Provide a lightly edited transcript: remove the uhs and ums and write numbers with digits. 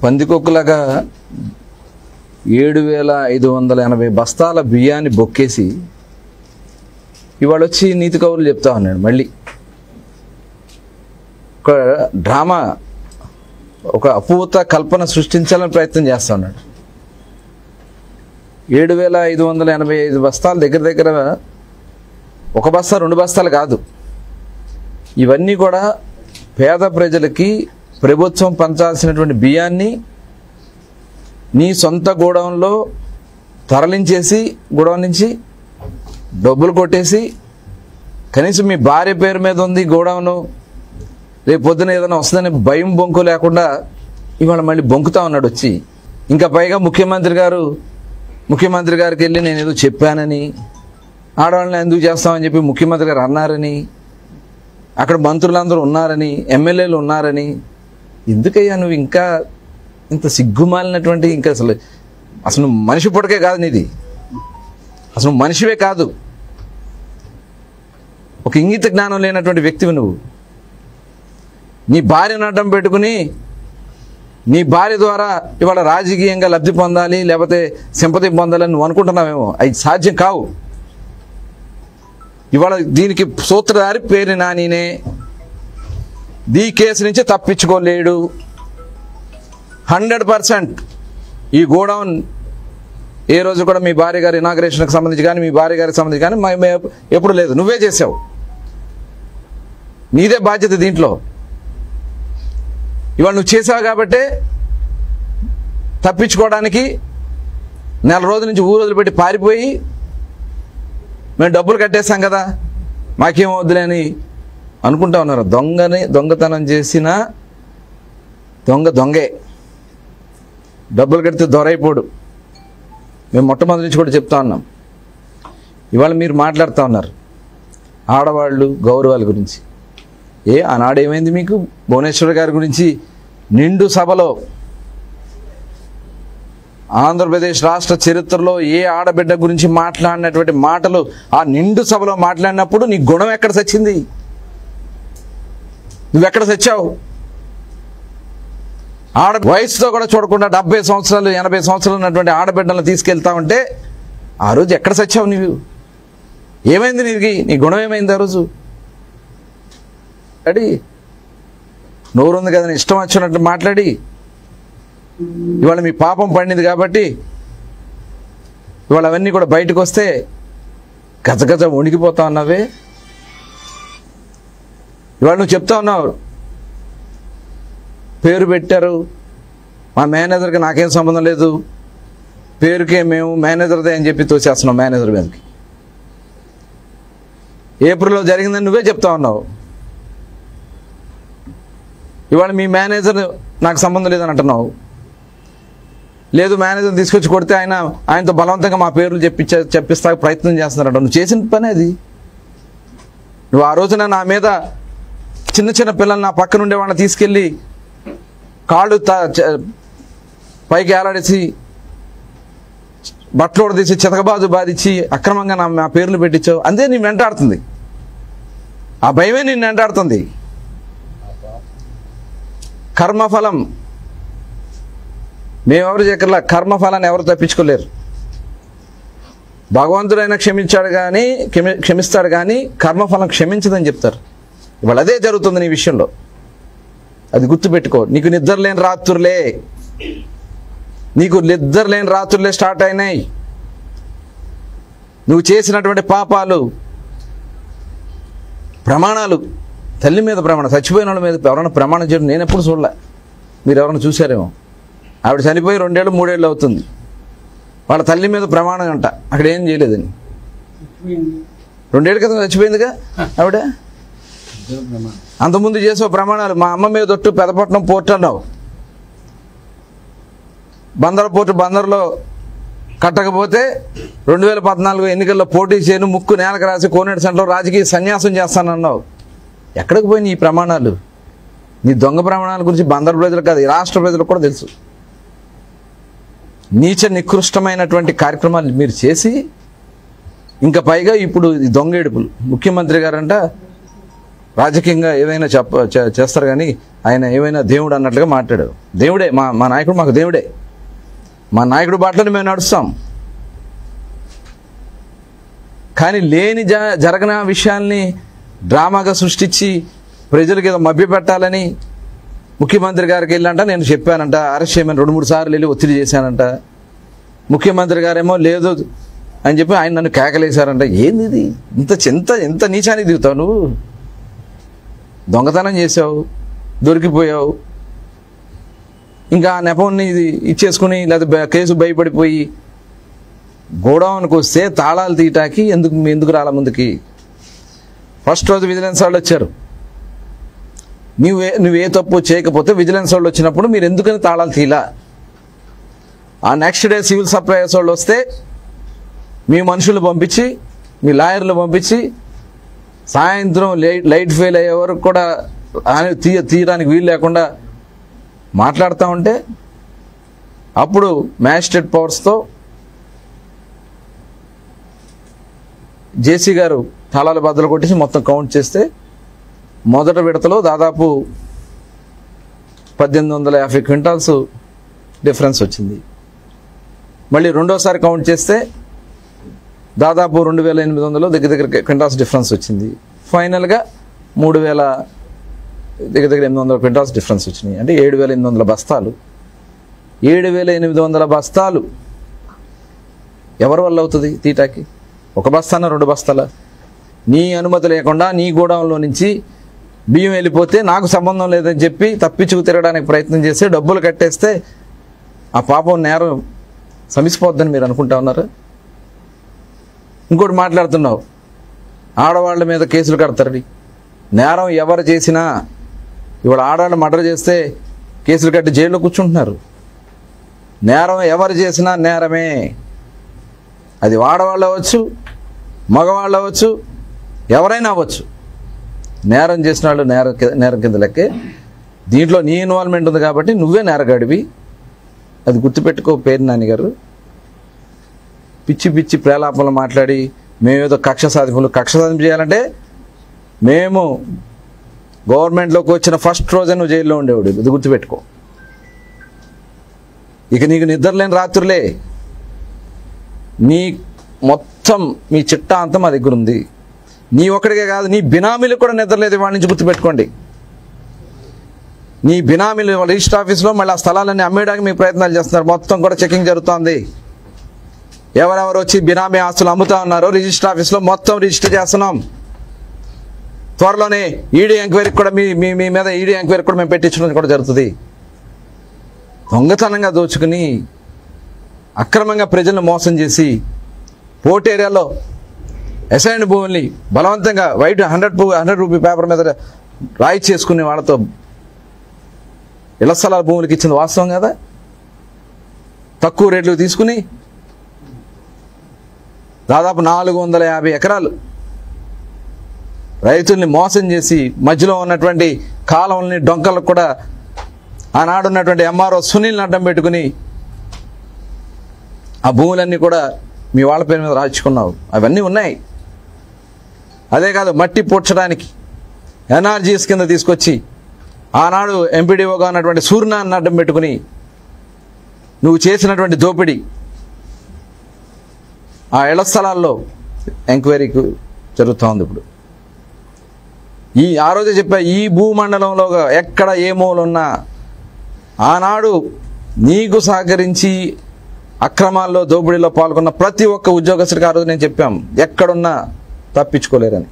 పందికొక్కులాగా 7,580 బస్తాల బియ్యాన్ని బొక్కేసి ఇవాళ వచ్చి నీతి కౌరులు చెప్తా ఉన్నాడు. మళ్ళీ ఒక డ్రామా, ఒక అపూత కల్పన సృష్టించాలని ప్రయత్నం చేస్తా ఉన్నాడు. 7,585 బస్తాలు దగ్గర దగ్గర ఒక బస్తా 2 బస్తాలు కాదు. ఇవన్నీ కూడా పేద ప్రజలకి ప్రభుత్వం పంచాల్సినటువంటి బియ్యాన్ని నీ సొంత గోడౌన్లో తరలించేసి, గోడౌన్ నుంచి డబ్బులు కొట్టేసి, కనీసం మీ భార్య పేరు మీద ఉంది గోడౌను, రేపు పొద్దున ఏదైనా వస్తుందని భయం బొంకు లేకుండా ఇవాళ మళ్ళీ బొంకుతా ఉన్నాడు వచ్చి. ఇంకా పైగా ముఖ్యమంత్రి గారికి వెళ్ళి నేను ఏదో చెప్పానని, ఆడవాళ్ళని ఎందుకు చేస్తామని చెప్పి ముఖ్యమంత్రి గారు అన్నారని, అక్కడ మంత్రులందరూ ఉన్నారని, ఎమ్మెల్యేలు ఉన్నారని. ఎందుకయ్యా నువ్వు ఇంకా ఇంత సిగ్గుమాలినటువంటి, ఇంకా అసలు నువ్వు మనిషి పుట్టకే కాదు, నీది అసలు మనిషివే కాదు, ఒక ఇంగిత జ్ఞానం లేనటువంటి వ్యక్తివి నువ్వు. నీ భార్యను అడ్డం పెట్టుకుని నీ భార్య ద్వారా ఇవాళ రాజకీయంగా లబ్ధి పొందాలి, లేకపోతే సింపతి పొందాలని నువ్వు అనుకుంటున్నావేమో. అది సాధ్యం కావు. ఇవాళ దీనికి సూత్రధారి పేరు నానినే. ఈ కేసు నుంచి తప్పించుకోలేడు. 100% ఈ గోడౌన్ ఏ రోజు కూడా మీ భార్య గారి ఇనాగ్రేషన్కి సంబంధించి కానీ, మీ భార్య గారికి సంబంధించి కానీ ఎప్పుడు లేదు. నువ్వే చేసావు, నీదే బాధ్యత దీంట్లో. ఇవాళ నువ్వు చేసావు కాబట్టే తప్పించుకోవడానికి నెల రోజుల నుంచి ఊరు వదిలిపెట్టి పారిపోయి, మేము డబ్బులు కట్టేస్తాం కదా మాకేం వద్దులేని అనుకుంటా ఉన్నారు. దొంగతనం చేసిన దొంగే, డబ్బులు కడితే దొరైపోడు. మేము మొట్టమొదటి నుంచి కూడా చెప్తా ఉన్నాం. ఇవాళ మీరు మాట్లాడుతూ ఉన్నారు ఆడవాళ్ళు గౌరవాల గురించి. ఆనాడు ఏమైంది మీకు? భువనేశ్వర్ గారి గురించి నిండు సభలో, ఆంధ్రప్రదేశ్ రాష్ట్ర చరిత్రలో ఏ ఆడబిడ్డ గురించి మాట్లాడినటువంటి మాటలు ఆ నిండు సభలో మాట్లాడినప్పుడు నీ గుణం ఎక్కడ సచ్చింది? నువ్వెక్కడ సచ్చావు? వయసుతో కూడా చూడకుండా 70 సంవత్సరాలు 80 సంవత్సరాలు ఉన్నటువంటి ఆడబిడ్డలను తీసుకెళ్తా ఉంటే ఆ రోజు ఎక్కడ సచ్చావు నువ్వు? ఏమైంది నీకు? నీ గుణం ఏమైంది ఆ రోజు? అడి నోరు ఉంది కదా, ఇష్టం వచ్చినట్టు మాట్లాడి ఇవాళ మీ పాపం పండింది కాబట్టి ఇవాళ అవన్నీ కూడా బయటకు వస్తే గజగజ వణికిపోతా ఉన్నావే. ఇవాళ నువ్వు చెప్తా ఉన్నావు పేరు పెట్టారు, మా మేనేజర్కి నాకేం సంబంధం లేదు, పేరుకే మేము మేనేజర్దే అని చెప్పి తోసేస్తున్నావు మేనేజర్ మీదకి. ఏప్రిల్లో జరిగిందని నువ్వే చెప్తా ఉన్నావు. ఇవాళ మీ మేనేజర్ నాకు సంబంధం లేదని అంటున్నావు. లేదు, మేనేజర్ తీసుకొచ్చి కొడితే ఆయనతో బలవంతంగా మా పేర్లు చెప్పిస్తా ప్రయత్నం చేస్తున్నారంట. నువ్వు చేసిన పని అది. నువ్వు ఆ రోజున నా మీద చిన్న చిన్న పిల్లలు నా పక్కన ఉండే వాళ్ళని తీసుకెళ్ళి కాళ్ళు పైకి ఏలాడేసి బట్టలు తీసి చితకబాజు బాధించి అక్రమంగా నా పేర్లు పెట్టించావు. అంతే నీ వెంటాడుతుంది. ఆ భయమే నిన్ను వెంటాడుతుంది. కర్మఫలం మేమెవరు చెప్పలా. కర్మఫలాన్ని ఎవరు తప్పించుకోలేరు. భగవంతుడైనా క్షమిస్తాడు కానీ కర్మఫలం క్షమించదని చెప్తారు. ఇవాళ అదే జరుగుతుంది నీ విషయంలో. అది గుర్తుపెట్టుకో. నీకు నిద్ర లేని రాత్రులే స్టార్ట్ అయినాయి. నువ్వు చేసినటువంటి పాపాలు, ప్రమాణాలు, తల్లి మీద ప్రమాణం, చచ్చిపోయిన వాళ్ళ మీద ఎవరైనా ప్రమాణం చేయడం నేను ఎప్పుడు చూడలే. మీరు ఎవరైనా చూశారేమో. ఆవిడ చనిపోయి 2 ఏళ్ళు 3 ఏళ్ళు అవుతుంది. వాళ్ళ తల్లి మీద ప్రమాణం అంట, అక్కడ ఏం చేయలేదని. 2 ఏళ్ళ క్రితం చచ్చిపోయిందిగా ఆవిడ. అంతకుముందు చేసే ప్రమాణాలు, మా అమ్మ మీద ఒట్టు పెదపట్నం పోర్ట్ అన్నావు. బందర్లో కట్టకపోతే 2014 ఎన్నికల్లో పోటీ చేయను, ముక్కు నేలకు రాసి కోనేటి సెంటర్లో రాజకీయ సన్యాసం చేస్తానన్నావు. ఎక్కడికి పోయి నీ ప్రమాణాలు? నీ దొంగ ప్రమాణాల గురించి బందర్ ప్రజలకు కాదు, ఈ రాష్ట్ర ప్రజలకు కూడా తెలుసు. నీచ నికృష్టమైనటువంటి కార్యక్రమాలు మీరు చేసి, ఇంకా పైగా ఇప్పుడు దొంగ ఏడుపులు. ముఖ్యమంత్రి గారంట రాజకీయంగా ఏదైనా చేస్తారు, కానీ ఆయన ఏమైనా దేవుడు అన్నట్లుగా మాట్లాడాడు. దేవుడే మా నాయకుడు, మాకు దేవుడే. మా నాయకుడు బాటలోనే మేము నడుస్తాం. కానీ లేని జరగన విషయాల్ని డ్రామాగా సృష్టించి ప్రజలకు ఏదో మభ్యపెట్టాలని ముఖ్యమంత్రి గారికి వెళ్ళంట, నేను చెప్పానంట, అరెస్ట్ చేయమని 2-3 సార్లు వెళ్ళి ఒత్తిడి చేశానంట. ముఖ్యమంత్రి గారేమో లేదు అని చెప్పి ఆయన నన్ను కేకలేశారంట. ఏంది ఇది? ఇంత నీచానికి దిగుతావు నువ్వు? దొంగతనం చేసావు, దొరికిపోయావు, ఇంకా ఆ నెపంని ఇది ఇచ్చేసుకుని లేదా కేసు భయపడిపోయి గోడౌన్కి వస్తే తాళాలు తీయటానికి ఎందుకు రాలా ముందుకి? ఫస్ట్ రోజు విజిలెన్స్ వాళ్ళు వచ్చారు. నువ్వే తప్పు చేయకపోతే విజిలెన్స్ వాళ్ళు వచ్చినప్పుడు మీరు ఎందుకని తాళాలు తీలా? ఆ నెక్స్ట్ డే సివిల్ సప్లైస్ వాళ్ళు వస్తే మీ మనుషులు పంపించి, మీ లాయర్లు పంపించి సాయంత్రం లైట్ ఫెయిల్ అయ్యే వరకు కూడా తీయడానికి వీలు లేకుండా మాట్లాడుతూ ఉంటే అప్పుడు మ్యాజిస్ట్రేట్ పవర్స్తో జేసీ గారు తాళాలు బద్దలు కొట్టేసి మొత్తం కౌంట్ చేస్తే మొదటి విడతలో దాదాపు 1850 క్వింటాల్స్ డిఫరెన్స్ వచ్చింది. మళ్ళీ రెండోసారి కౌంట్ చేస్తే దాదాపు 2800 దగ్గర క్వింటాల్స్ డిఫరెన్స్ వచ్చింది. ఫైనల్గా 3000 దగ్గర 800 క్వింటాల్స్ డిఫరెన్స్ వచ్చినాయి. అంటే 7800 బస్తాలు. 7800 బస్తాలు ఎవరి వల్ల అవుతుంది తీటాకి? ఒక బస్తానా 2 బస్తాల? నీ అనుమతి లేకుండా నీ గోడౌన్లో నుంచి బియ్యం వెళ్ళిపోతే నాకు సంబంధం లేదని చెప్పి తప్పించుకు తిరగడానికి ప్రయత్నం చేస్తే డబ్బులు కట్టేస్తే ఆ పాపం నేరం సమిసిపోద్దని మీరు అనుకుంటా ఉన్నారు. ఇంకోటి మాట్లాడుతున్నావు, ఆడవాళ్ళ మీద కేసులు కడతారని. నేరం ఎవరు చేసినా ఇవాళ ఆడవాళ్ళు మర్డర్ చేస్తే కేసులు కట్టి జైల్లో కూర్చుంటున్నారు. నేరం ఎవరు చేసినా నేరమే. అది ఆడవాళ్ళు అవ్వచ్చు, మగవాళ్ళు అవ్వచ్చు, ఎవరైనా అవ్వచ్చు. నేరం చేసిన వాళ్ళు నేరం కింద లెక్కే. దీంట్లో నీ ఇన్వాల్వ్మెంట్ ఉంది కాబట్టి నువ్వే నేరగాడివి. అది గుర్తుపెట్టుకో పేరు నాని గారు. పిచ్చి ప్రేలాపనలు మాట్లాడి మేమేదో కక్ష సాధింపు చేయాలంటే మేము గవర్నమెంట్లోకి వచ్చిన ఫస్ట్ రోజే నువ్వు జైల్లో ఉండేవాడు. ఇది గుర్తుపెట్టుకో. ఇక నీకు నిద్రలేని రాత్రులే. నీ మొత్తం మీ చిట్టా అంతా మా దగ్గర ఉంది. నీ ఒక్కడికే కాదు, నీ బినామీలకు కూడా నిద్రలేదు వాడి నుంచి. గుర్తుపెట్టుకోండి. నీ బినామీలు రిజిస్టర్ ఆఫీస్లో మళ్ళీ ఆ స్థలాలన్నీ అమ్మేయడానికి మీ ప్రయత్నాలు చేస్తున్నారు. మొత్తం కూడా చెకింగ్ జరుగుతోంది. ఎవరెవరు వచ్చి బినామీ ఆస్తులు అమ్ముతా ఉన్నారో రిజిస్టర్ ఆఫీస్లో మొత్తం రిజిస్టర్ చేస్తున్నాం. త్వరలోనే ఈడీ ఎంక్వైరీకి కూడా మీ మీద ఈడీ ఎంక్వైరీకి కూడా మేము పెట్టించడం కూడా జరుగుతుంది. దొంగతనంగా దోచుకుని అక్రమంగా ప్రజలను మోసం చేసి పోర్ట్ ఏరియాలో అసైన్డ్ భూముల్ని బలవంతంగా వైట్ 100 రూపీ పేపర్ మీద రాయి చేసుకునే వాళ్ళతో ఇళ్ల స్థలాల భూములకి ఇచ్చింది వాస్తవం కదా. తక్కువ రేట్లు తీసుకుని దాదాపు 450 ఎకరాలు రైతుల్ని మోసం చేసి మధ్యలో ఉన్నటువంటి కాలువల్ని డొంకలకు కూడా ఆనాడున్నటువంటి ఎంఆర్ఓ సునీల్ని అడ్డం పెట్టుకుని ఆ భూములన్నీ కూడా మీ వాళ్ళ పేరు మీద రాయించుకున్నావు. అవన్నీ ఉన్నాయి. అదే కాదు, మట్టి పూడ్చడానికి ఎన్ఆర్జీఎస్ కింద తీసుకొచ్చి ఆనాడు ఎంపీడీఓగా ఉన్నటువంటి సూర్యనాన్ని అడ్డం పెట్టుకుని నువ్వు చేసినటువంటి దోపిడీ ఆ ఇళ్ల స్థలాల్లో ఎంక్వైరీకి జరుగుతూ ఉంది. ఇప్పుడు ఆ రోజే చెప్పా, ఈ భూమండలంలో ఎక్కడ ఏ మూలున్నా ఆనాడు నీకు సహకరించి అక్రమాల్లో దోపిడీలో పాల్గొన్న ప్రతి ఒక్క ఉద్యోగస్తుడికి ఆ రోజు నేను చెప్పాం, ఎక్కడున్నా తప్పించుకోలేరని.